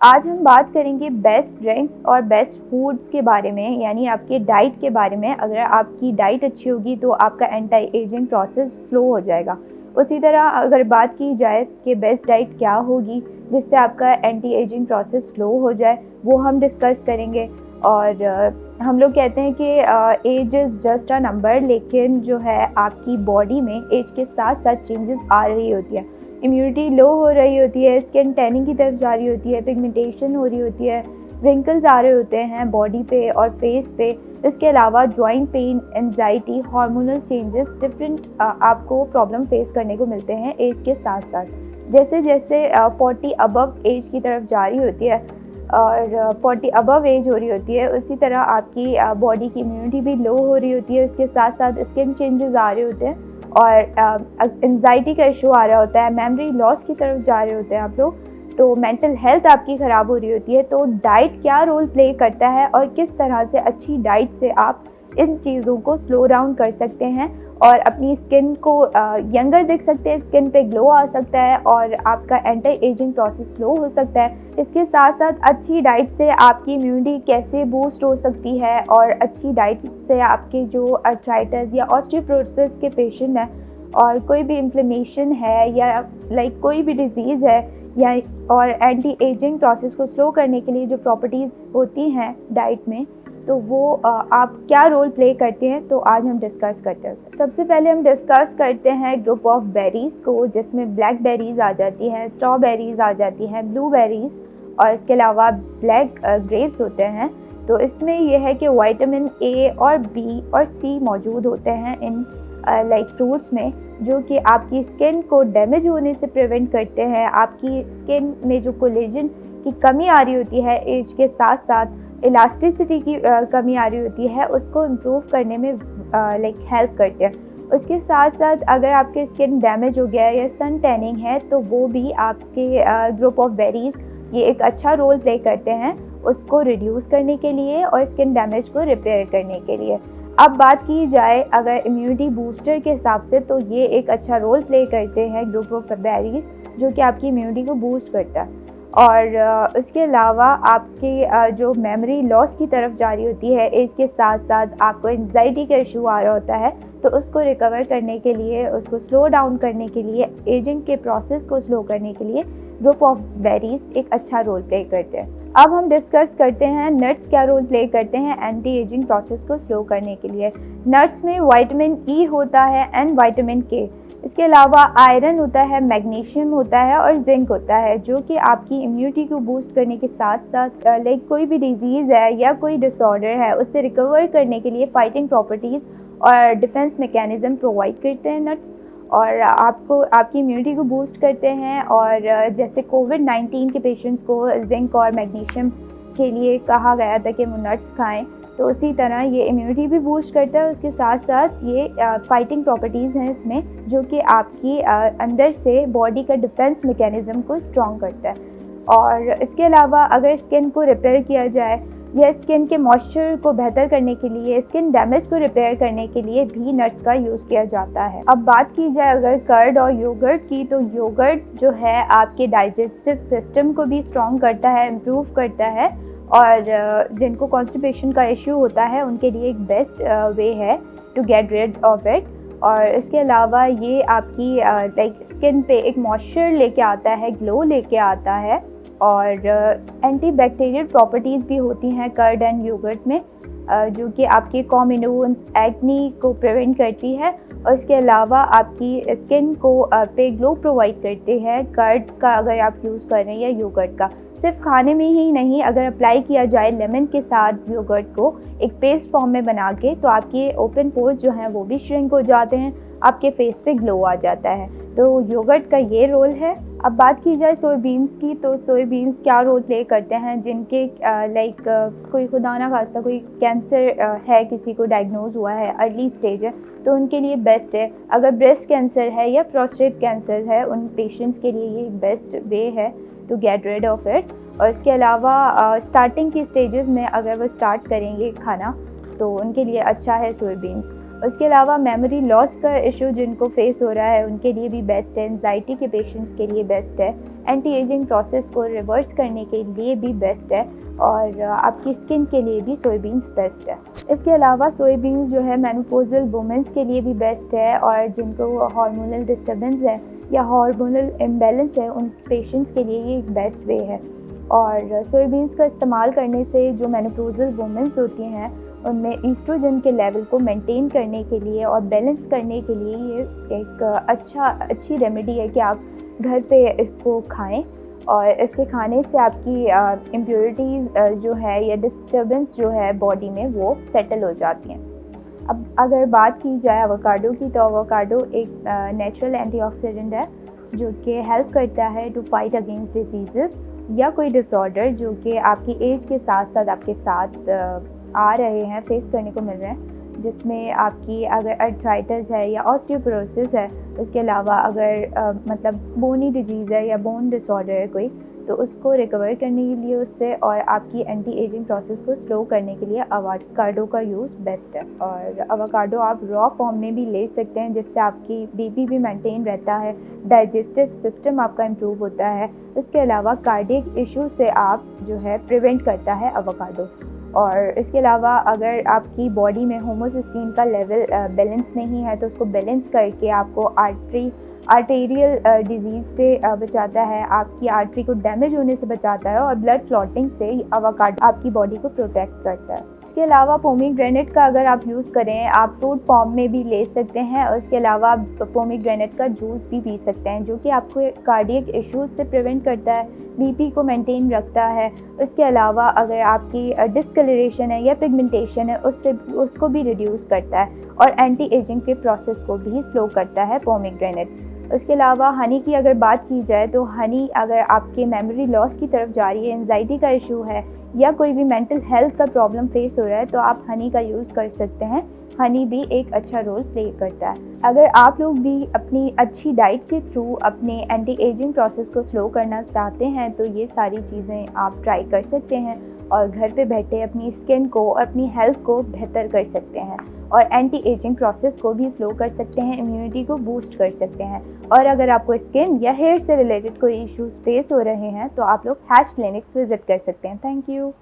आज हम बात करेंगे बेस्ट ड्रिंक्स और बेस्ट फूड्स के बारे में, यानी आपके डाइट के बारे में। अगर आपकी डाइट अच्छी होगी तो आपका एंटी एजिंग प्रोसेस स्लो हो जाएगा। उसी तरह अगर बात की जाए कि बेस्ट डाइट क्या होगी जिससे आपका एंटी एजिंग प्रोसेस स्लो हो जाए, वो हम डिस्कस करेंगे। और हम लोग कहते हैं कि age is just a number, लेकिन जो है आपकी बॉडी में एज के साथ साथ चेंजेस आ रही होती है। इम्यूनिटी लो हो रही होती है, स्किन टैनिंग की तरफ जा रही होती है, पिगमेंटेशन हो रही होती है, रिंकल्स आ रहे होते हैं बॉडी पे और फेस पे। इसके अलावा joint pain, anxiety, hormonal changes, different आपको प्रॉब्लम फेस करने को मिलते हैं एज के साथ साथ। जैसे जैसे 40 अबव एज की तरफ जा रही होती है और 40 अबव एज हो रही होती है, उसी तरह आपकी बॉडी की इम्यूनिटी भी लो हो रही होती है। इसके साथ साथ स्किन चेंजेस आ रहे होते हैं और एंजाइटी का इशू आ रहा होता है, मेमोरी लॉस की तरफ जा रहे होते हैं आप लोग, तो मेंटल हेल्थ आपकी ख़राब हो रही होती है। तो डाइट क्या रोल प्ले करता है और किस तरह से अच्छी डाइट से आप इन चीज़ों को स्लो डाउन कर सकते हैं और अपनी स्किन को यंगर दिख सकते हैं, स्किन पे ग्लो आ सकता है और आपका एंटी एजिंग प्रोसेस स्लो हो सकता है। इसके साथ साथ अच्छी डाइट से आपकी इम्यूनिटी कैसे बूस्ट हो सकती है और अच्छी डाइट से आपके जो आर्थराइटिस या ऑस्टियोपोरोसिस के पेशेंट हैं और कोई भी इन्फ्लेमेशन है या कोई भी डिजीज़ है या और एंटी एजिंग प्रोसेस को स्लो करने के लिए जो प्रॉपर्टीज़ होती हैं डाइट में, तो वो आप क्या रोल प्ले करते हैं, तो आज हम डिस्कस करते हैं। सबसे पहले हम डिस्कस करते हैं ग्रुप ऑफ बेरीज़ को, जिसमें ब्लैक बेरीज़ आ जाती हैं, स्ट्रॉबेरीज़ आ जाती हैं, ब्लूबेरीज़ और इसके अलावा ब्लैक ग्रेप्स होते हैं। तो इसमें यह है कि विटामिन ए और बी और सी मौजूद होते हैं इन फ्रूट्स में, जो कि आपकी स्किन को डैमेज होने से प्रिवेंट करते हैं। आपकी स्किन में जो कोलेजन की कमी आ रही होती है एज के साथ साथ इलास्टिसिटी की कमी आ रही होती है, उसको इम्प्रूव करने में हेल्प करते हैं। उसके साथ साथ अगर आपके स्किन डैमेज हो गया है या सन टैनिंग है, तो वो भी आपके ग्रुप ऑफ बेरीज़ ये एक अच्छा रोल प्ले करते हैं उसको रिड्यूस करने के लिए और स्किन डैमेज को रिपेयर करने के लिए। अब बात की जाए अगर इम्यूनिटी बूस्टर के हिसाब से, तो ये एक अच्छा रोल प्ले करते हैं ग्रुप ऑफ बेरीज़, जो कि आपकी इम्यूनिटी को बूस्ट करता है। और इसके अलावा आपकी जो मेमोरी लॉस की तरफ जा रही होती है एज के साथ साथ, आपको एंजाइटी का इशू आ रहा होता है, तो उसको रिकवर करने के लिए, उसको स्लो डाउन करने के लिए, एजिंग के प्रोसेस को स्लो करने के लिए ग्रुप ऑफ बेरीज़ एक अच्छा रोल प्ले करते हैं। अब हम डिस्कस करते हैं नट्स क्या रोल प्ले करते हैं एंटी एजिंग प्रोसेस को स्लो करने के लिए। नट्स में विटामिन ई होता है एंड विटामिन के, इसके अलावा आयरन होता है, मैग्नीशियम होता है और जिंक होता है, जो कि आपकी इम्यूनिटी को बूस्ट करने के साथ साथ कोई भी डिजीज़ है या कोई डिसऑर्डर है उससे रिकवर करने के लिए फाइटिंग प्रॉपर्टीज़ और डिफेंस मैकेनिज़्म प्रोवाइड करते हैं नट्स, और आपको आपकी इम्यूनिटी को बूस्ट करते हैं। और जैसे कोविड-19 के पेशेंट्स को जिंक और मैग्नीशियम के लिए कहा गया था कि वो नट्स खाएं, तो उसी तरह ये इम्यूनिटी भी बूस्ट करता है। उसके साथ साथ ये फाइटिंग प्रॉपर्टीज़ हैं इसमें, जो कि आपकी अंदर से बॉडी का डिफेंस मैकेनिज़्म को स्ट्रॉन्ग करता है। और इसके अलावा अगर स्किन को रिपेयर किया जाए या स्किन के मॉइस्चर को बेहतर करने के लिए, स्किन डैमेज को रिपेयर करने के लिए भी नट्स का यूज़ किया जाता है। अब बात की जाए अगर कर्ड और योगर्ट की, तो योगर्ट जो है आपके डाइजेस्टिव सिस्टम को भी स्ट्रॉन्ग करता है, इम्प्रूव करता है, और जिनको कॉन्स्टिपेशन का इशू होता है उनके लिए एक बेस्ट वे है to get rid of it. और इसके अलावा ये आपकी स्किन पे एक मॉइस्चर लेके आता है, ग्लो लेके आता है, और एंटी बैक्टीरियल प्रॉपर्टीज़ भी होती हैं कर्ड एंड योगर्ट में, जो कि आपकी कॉमिनोन्स, एक्नी को प्रिवेंट करती है। और इसके अलावा आपकी स्किन को पे ग्लो प्रोवाइड करते हैं कर्ड का अगर आप यूज़ कर रहे हैं या योगर्ट का। सिर्फ खाने में ही नहीं, अगर अप्लाई किया जाए लेमन के साथ योगर्ट को एक पेस्ट फॉर्म में बना के, तो आपके ओपन पोर्स जो हैं वो भी श्रिंक हो जाते हैं, आपके फेस पे ग्लो आ जाता है। तो योगर्ट का ये रोल है। अब बात की जाए सोयाबीन्स की, तो सोयाबीन्स क्या रोल प्ले करते हैं जिनके कोई खुदा ना खास्ता कोई कैंसर है, किसी को डायग्नोज हुआ है, अर्ली स्टेज है, तो उनके लिए बेस्ट है। अगर ब्रेस्ट कैंसर है या प्रोस्टेट कैंसर है, उन पेशेंट्स के लिए ये बेस्ट वे है to get rid of it. और इसके अलावा स्टार्टिंग की स्टेजेस में अगर वो स्टार्ट करेंगे खाना, तो उनके लिए अच्छा है सोयाबीन्स। उसके अलावा मेमोरी लॉस का इशू जिनको फेस हो रहा है उनके लिए भी बेस्ट है, एंजाइटी के पेशेंट्स के लिए बेस्ट है एंटी एजिंग प्रोसेस को रिवर्स करने के लिए भी बेस्ट है और आपकी स्किन के लिए भी सोयाबीन्स बेस्ट है। इसके अलावा सोयाबीन्स जो है मेनोपॉजल वुमेंस के लिए भी बेस्ट है और जिनको हार्मोनल डिस्टर्बेंस है या हार्मोनल इम्बैलेंस है उन पेशेंट्स के लिए ये एक बेस्ट वे है। और सोयाबीन्स का इस्तेमाल करने से जो मेनोपॉजल वुमेंस होती हैं उनमें ईस्ट्रोजन के लेवल को मेंटेन करने के लिए और बैलेंस करने के लिए ये एक अच्छी रेमेडी है कि आप घर पे इसको खाएं और इसके खाने से आपकी इम्प्योरिटीज़ जो है या डिस्टर्बेंस जो है बॉडी में वो सेटल हो जाती हैं। अब अगर बात की जाए एवोकाडो की, तो एवोकाडो एक नेचुरल एंटीऑक्सीडेंट है जो कि हेल्प करता है टू फाइट अगेंस्ट डिजीज़ या कोई डिसऑर्डर जो कि आपकी एज के साथ साथ आपके साथ आ रहे हैं, फेस करने को मिल रहे हैं, जिसमें आपकी अगर अर्थराइटिस है या ऑस्टियोपोरोसिस है, उसके अलावा अगर मतलब बोनी डिजीज़ है या बोन डिसऑर्डर है कोई, तो उसको रिकवर करने के लिए उससे और आपकी एंटी एजिंग प्रोसेस को स्लो करने के लिए एवोकाडो का यूज़ बेस्ट है। और एवोकाडो आप रॉ फॉर्म में भी ले सकते हैं जिससे आपकी बीपी भी मेंटेन रहता है, डाइजेस्टिव सिस्टम आपका इम्प्रूव होता है। इसके अलावा कार्डियक इशू से आप जो है प्रिवेंट करता है एवोकाडो। और इसके अलावा अगर आपकी बॉडी में होमोसिस्टीन का लेवल बैलेंस नहीं है तो उसको बैलेंस करके आपको आर्टेरियल डिजीज़ से बचाता है, आपकी आर्टरी को डैमेज होने से बचाता है और ब्लड क्लॉटिंग से एवोकाडो आपकी बॉडी को प्रोटेक्ट करता है। इसके अलावा पोमीग्रेनेट का अगर आप यूज़ करें, आप फ्रूट फॉर्म में भी ले सकते हैं और इसके अलावा आप पोमीग्रेनेट का जूस भी पी सकते हैं जो कि आपको कार्डियक इश्यूज से प्रिवेंट करता है, बीपी को मेंटेन रखता है। इसके अलावा अगर आपकी डिस्कलरेशन है या पिगमेंटेशन है उसको भी रिड्यूस करता है और एंटी एजिंग के प्रोसेस को भी स्लो करता है पोमीग्रेनेट। उसके अलावा हनी की अगर बात की जाए तो हनी अगर आपके मेमोरी लॉस की तरफ जा रही है, एंजाइटी का इशू है या कोई भी मेंटल हेल्थ का प्रॉब्लम फेस हो रहा है तो आप हनी का यूज़ कर सकते हैं। हनी भी एक अच्छा रोल प्ले करता है। अगर आप लोग भी अपनी अच्छी डाइट के थ्रू अपने एंटी एजिंग प्रोसेस को स्लो करना चाहते हैं तो ये सारी चीज़ें आप ट्राई कर सकते हैं और घर पे बैठे अपनी स्किन को और अपनी हेल्थ को बेहतर कर सकते हैं और एंटी एजिंग प्रोसेस को भी स्लो कर सकते हैं, इम्यूनिटी को बूस्ट कर सकते हैं। और अगर आपको स्किन या हेयर से रिलेटेड कोई इश्यूज फेस हो रहे हैं तो आप लोग हैश क्लिनिक्स विजिट कर सकते हैं। Thank you.